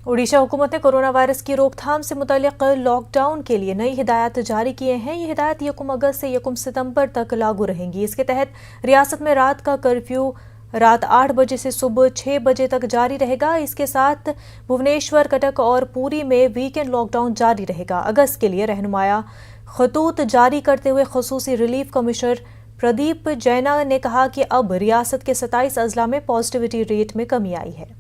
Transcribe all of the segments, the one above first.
ओडिशा हुकूमत ने corona virus की रोकथाम से मुतल्लिक लॉकडाउन के लिए नई हिदायत जारी किए हैं। ये हिदायत 1 अगस्त से 1 सितंबर तक लागू रहेंगी। इसके तहत रियासत में रात का कर्फ्यू रात 8 बजे से सुबह 6 बजे तक जारी रहेगा। इसके साथ भुवनेश्वर, कटक और पुरी में वीकेंड लॉकडाउन जारी रहेगा। अगस्त के लिए रहनुमाया खतूत जारी करते हुए खसूसी रिलीफ कमिश्नर प्रदीप जैना ने कहा कि अब रियासत के 27 अजला में पॉजिटिविटी रेट में कमी आई है।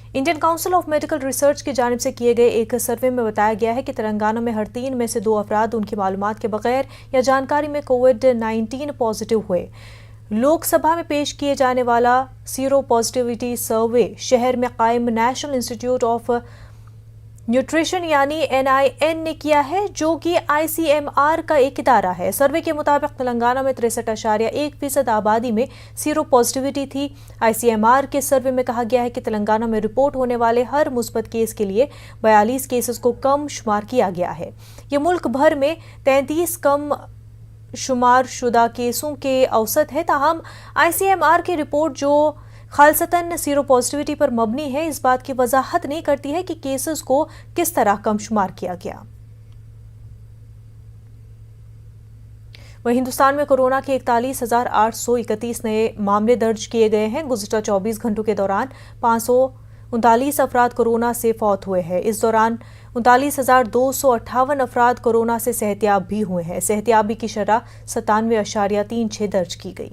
Indian council of medical research की जानिब से किए गए एक सर्वे में बताया गया है कि तेलंगाना में हर 3 में से 2 अफराद उनकी मालूमात के बगैर या जानकारी में कोविड-19 पॉजिटिव हुए। लोकसभा में पेश किए जाने वाला सीरो पॉजिटिविटी सर्वे शहर में कायम नेशनल इंस्टीट्यूट ऑफ न्यूट्रिशन यानी NIN ने किया है, जो कि ICMR का एक इदारा है। सर्वे के मुताबिक तेलंगाना में 63.1% आबादी में सीरो पॉजिटिविटी थी। ICMR के सर्वे में कहा गया है कि तेलंगाना में रिपोर्ट होने वाले हर मुस्बत केस के लिए 42 केसेस को कम शुमार किया गया है। ये मुल्क भर में 33 कम शुमार शुदा केसों के औसत है। ताहम ICMR की रिपोर्ट, जो खालसतन सीरो पॉजिटिविटी पर मबनी है, इस बात की वजाहत नहीं करती है कि केसेस को किस तरह कम शुमार किया गया। वहीं हिंदुस्तान में कोरोना के 41,831 नए मामले दर्ज किए गए हैं। गुज़िश्ता 24 घंटों के दौरान 539 अफराद कोरोना से फौत हुए हैं। इस दौरान 39,258 अफराद कोरोना से सेहतियाब भी हुए हैं। सेहतियाबी की शरह 97.36 दर्ज की गई।